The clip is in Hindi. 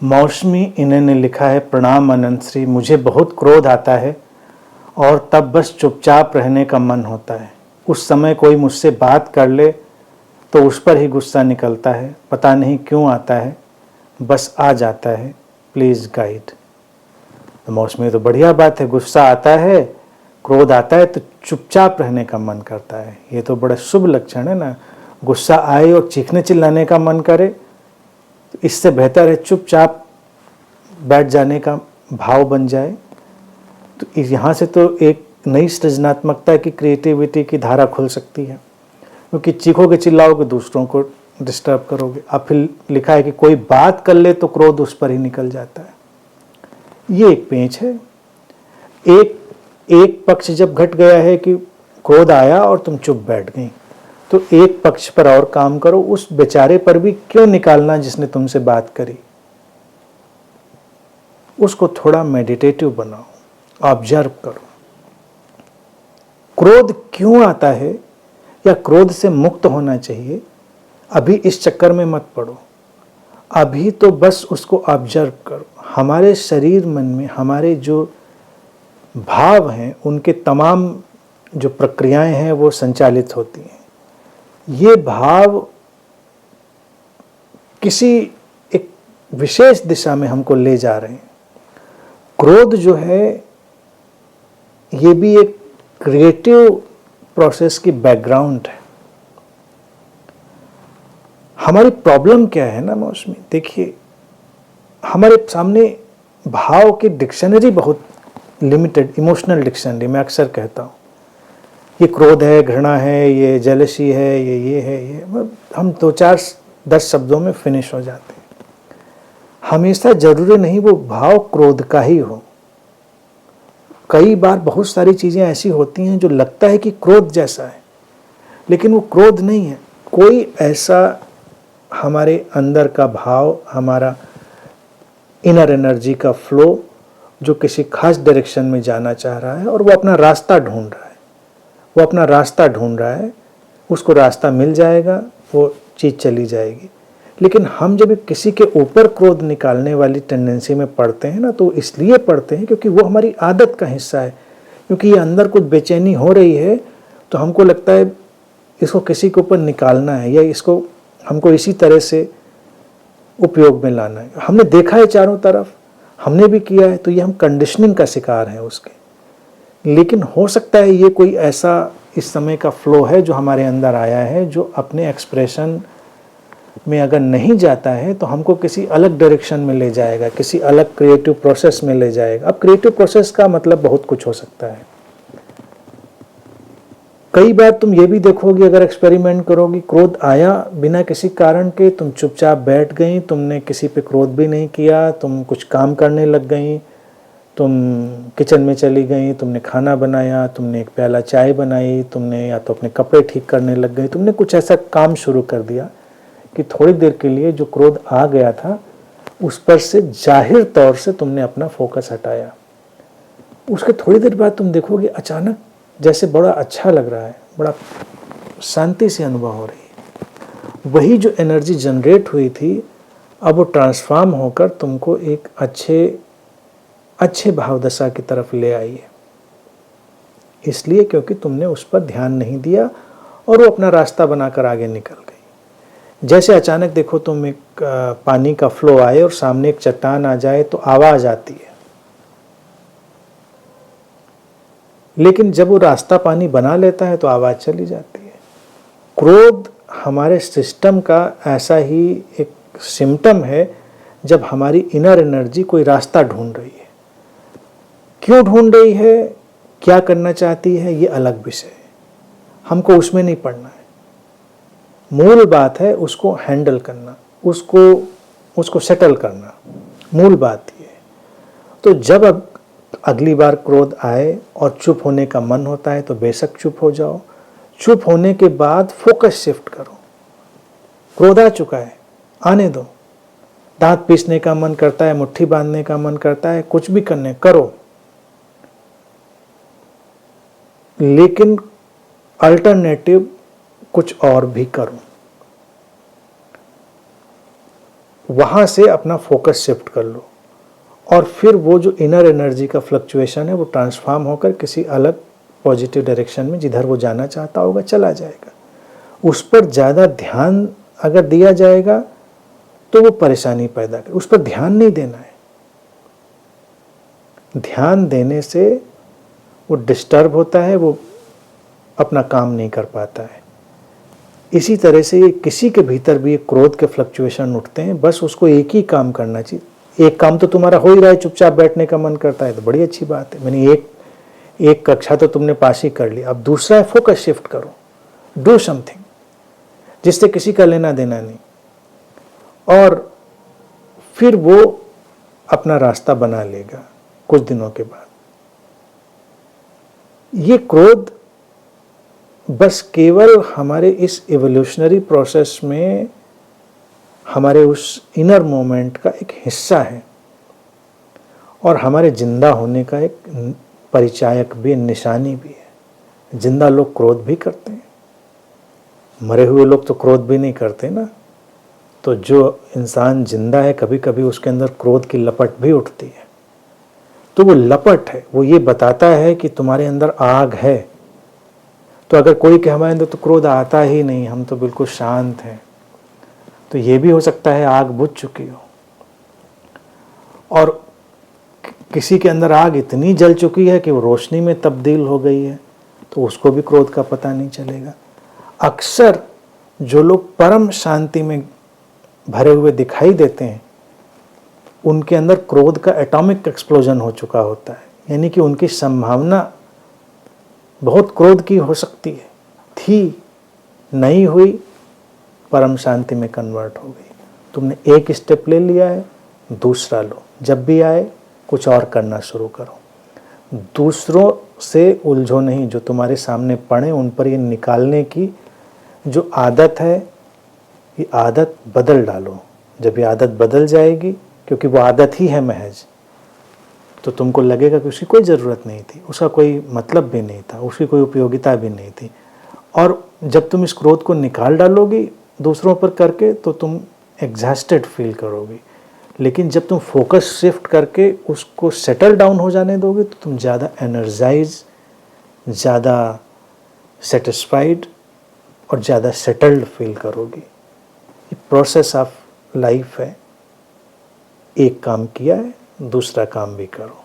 मौसमी इन्हें ने लिखा है, प्रणाम अनंत श्री, मुझे बहुत क्रोध आता है और तब बस चुपचाप रहने का मन होता है। उस समय कोई मुझसे बात कर ले तो उस पर ही गुस्सा निकलता है, पता नहीं क्यों आता है, बस आ जाता है, प्लीज़ गाइड। तो मौसमी तो बढ़िया बात है, गुस्सा आता है, क्रोध आता है तो चुपचाप रहने का मन करता है। ये तो बड़ा शुभ लक्षण है ना। गुस्सा आए और चीखने चिल्लाने का मन करे तो इससे बेहतर है चुपचाप बैठ जाने का भाव बन जाए। तो यहाँ से तो एक नई सृजनात्मकता की, क्रिएटिविटी की धारा खुल सकती है, क्योंकि चीखोगे चिल्लाओगे दूसरों को डिस्टर्ब करोगे। अब फिर लिखा है कि कोई बात कर ले तो क्रोध उस पर ही निकल जाता है। ये एक पेंच है। एक पक्ष जब घट गया है कि क्रोध आया और तुम चुप बैठ गई, तो एक पक्ष पर और काम करो, उस बेचारे पर भी क्यों निकालना जिसने तुमसे बात करी। उसको थोड़ा मेडिटेटिव बनाओ, ऑब्जर्व करो। क्रोध क्यों आता है या क्रोध से मुक्त होना चाहिए, अभी इस चक्कर में मत पड़ो। अभी तो बस उसको ऑब्जर्व करो। हमारे शरीर मन में हमारे जो भाव हैं, उनके तमाम जो प्रक्रियाएं हैं वो संचालित होती हैं। ये भाव किसी एक विशेष दिशा में हमको ले जा रहे हैं। क्रोध जो है ये भी एक क्रिएटिव प्रोसेस की बैकग्राउंड है। हमारी प्रॉब्लम क्या है ना मौसमी, देखिए हमारे सामने भाव की डिक्शनरी बहुत लिमिटेड, इमोशनल डिक्शनरी। मैं अक्सर कहता हूँ ये क्रोध है, घृणा है, ये जेलसी है, ये है, ये हम 2-4-10 शब्दों में फिनिश हो जाते हैं। हमेशा जरूरी नहीं वो भाव क्रोध का ही हो। कई बार बहुत सारी चीज़ें ऐसी होती हैं जो लगता है कि क्रोध जैसा है, लेकिन वो क्रोध नहीं है। कोई ऐसा हमारे अंदर का भाव, हमारा इनर एनर्जी का फ्लो जो किसी खास डायरेक्शन में जाना चाह रहा है और वो अपना रास्ता ढूंढ रहा है, वो अपना रास्ता ढूंढ रहा है, उसको रास्ता मिल जाएगा, वो चीज़ चली जाएगी। लेकिन हम जब किसी के ऊपर क्रोध निकालने वाली टेंडेंसी में पड़ते हैं ना, तो इसलिए पड़ते हैं क्योंकि वो हमारी आदत का हिस्सा है। क्योंकि ये अंदर कुछ बेचैनी हो रही है तो हमको लगता है इसको किसी के ऊपर निकालना है या इसको हमको इसी तरह से उपयोग में लाना है। हमने देखा है चारों तरफ, हमने भी किया है, तो ये हम कंडीशनिंग का शिकार हैं उसके। लेकिन हो सकता है ये कोई ऐसा इस समय का फ्लो है जो हमारे अंदर आया है, जो अपने एक्सप्रेशन में अगर नहीं जाता है तो हमको किसी अलग डायरेक्शन में ले जाएगा, किसी अलग क्रिएटिव प्रोसेस में ले जाएगा। अब क्रिएटिव प्रोसेस का मतलब बहुत कुछ हो सकता है। कई बार तुम ये भी देखोगी, अगर एक्सपेरिमेंट करोगी, क्रोध आया बिना किसी कारण के, तुम चुपचाप बैठ गई, तुमने किसी पे क्रोध भी नहीं किया, तुम कुछ काम करने लग गई, तुम किचन में चली गई, तुमने खाना बनाया, तुमने एक प्याला चाय बनाई, तुमने या तो अपने कपड़े ठीक करने लग गई, तुमने कुछ ऐसा काम शुरू कर दिया कि थोड़ी देर के लिए जो क्रोध आ गया था उस पर से जाहिर तौर से तुमने अपना फोकस हटाया। उसके थोड़ी देर बाद तुम देखोगे अचानक जैसे बड़ा अच्छा लग रहा है, बड़ा शांति से अनुभव हो रही है। वही जो एनर्जी जनरेट हुई थी अब वो ट्रांसफॉर्म होकर तुमको एक अच्छे भाव दशा की तरफ ले आई है। इसलिए क्योंकि तुमने उस पर ध्यान नहीं दिया और वो अपना रास्ता बनाकर आगे निकल गई। जैसे अचानक देखो तुम एक पानी का फ्लो आए और सामने एक चट्टान आ जाए तो आवाज आती है, लेकिन जब वो रास्ता पानी बना लेता है तो आवाज चली जाती है। क्रोध हमारे सिस्टम का ऐसा ही एक सिम्टम है जब हमारी इनर एनर्जी कोई रास्ता ढूंढ रही है। क्यों ढूंढ रही है, क्या करना चाहती है, ये अलग विषय है, हमको उसमें नहीं पड़ना है। मूल बात है उसको हैंडल करना, उसको सेटल करना, मूल बात ये है। तो जब अब अगली बार क्रोध आए और चुप होने का मन होता है तो बेशक चुप हो जाओ। चुप होने के बाद फोकस शिफ्ट करो। क्रोध आ चुका है, आने दो। दांत पीसने का मन करता है, मुट्ठी बांधने का मन करता है, कुछ भी करो, लेकिन अल्टरनेटिव कुछ और भी करो। वहाँ से अपना फोकस शिफ्ट कर लो और फिर वो जो इनर एनर्जी का फ्लक्चुएशन है वो ट्रांसफॉर्म होकर किसी अलग पॉजिटिव डायरेक्शन में जिधर वो जाना चाहता होगा चला जाएगा। उस पर ज़्यादा ध्यान अगर दिया जाएगा तो वो परेशानी पैदा करे, उस पर ध्यान नहीं देना है। ध्यान देने से वो डिस्टर्ब होता है, वो अपना काम नहीं कर पाता है। इसी तरह से ये किसी के भीतर भी क्रोध के फ्लक्चुएशन उठते हैं, बस उसको एक ही काम करना चाहिए। एक काम तो तुम्हारा हो ही रहा है, चुपचाप बैठने का मन करता है, तो बड़ी अच्छी बात है। मैंने एक कक्षा तो तुमने पास ही कर ली, अब दूसरा है फोकस शिफ्ट करो, डू समथिंग जिससे किसी का लेना देना नहीं, और फिर वो अपना रास्ता बना लेगा कुछ दिनों के बाद। ये क्रोध बस केवल हमारे इस एवोल्यूशनरी प्रोसेस में हमारे उस इनर मोमेंट का एक हिस्सा है और हमारे जिंदा होने का एक परिचायक भी, निशानी भी है। जिंदा लोग क्रोध भी करते हैं, मरे हुए लोग तो क्रोध भी नहीं करते ना। तो जो इंसान जिंदा है कभी कभी उसके अंदर क्रोध की लपट भी उठती है। तो वो लपट है, वो ये बताता है कि तुम्हारे अंदर आग है। तो अगर कोई कहे हमारे अंदर तो क्रोध आता ही नहीं, हम तो बिल्कुल शांत हैं, तो ये भी हो सकता है आग बुझ चुकी हो। और किसी के अंदर आग इतनी जल चुकी है कि वो रोशनी में तब्दील हो गई है, तो उसको भी क्रोध का पता नहीं चलेगा। अक्सर जो लोग परम शांति में भरे हुए दिखाई देते हैं उनके अंदर क्रोध का एटॉमिक एक्सप्लोजन हो चुका होता है, यानी कि उनकी संभावना बहुत क्रोध की हो सकती है, थी, नहीं हुई, परम शांति में कन्वर्ट हो गई। तुमने एक स्टेप ले लिया है, दूसरा लो। जब भी आए कुछ और करना शुरू करो। दूसरों से उलझो नहीं, जो तुम्हारे सामने पड़े उन पर ये निकालने की जो आदत है, ये आदत बदल डालो। जब ये आदत बदल जाएगी, क्योंकि वो आदत ही है महज, तो तुमको लगेगा कि उसकी कोई ज़रूरत नहीं थी, उसका कोई मतलब भी नहीं था, उसकी कोई उपयोगिता भी नहीं थी। और जब तुम इस क्रोध को निकाल डालोगी दूसरों पर करके तो तुम एग्जॉस्टेड फील करोगी। लेकिन जब तुम फोकस शिफ्ट करके उसको सेटल डाउन हो जाने दोगे तो तुम ज़्यादा एनर्जाइज, ज़्यादा सेटिस्फाइड और ज़्यादा सेटल्ड फील करोगी। ये प्रोसेस ऑफ लाइफ है। एक काम किया है, दूसरा काम भी करो।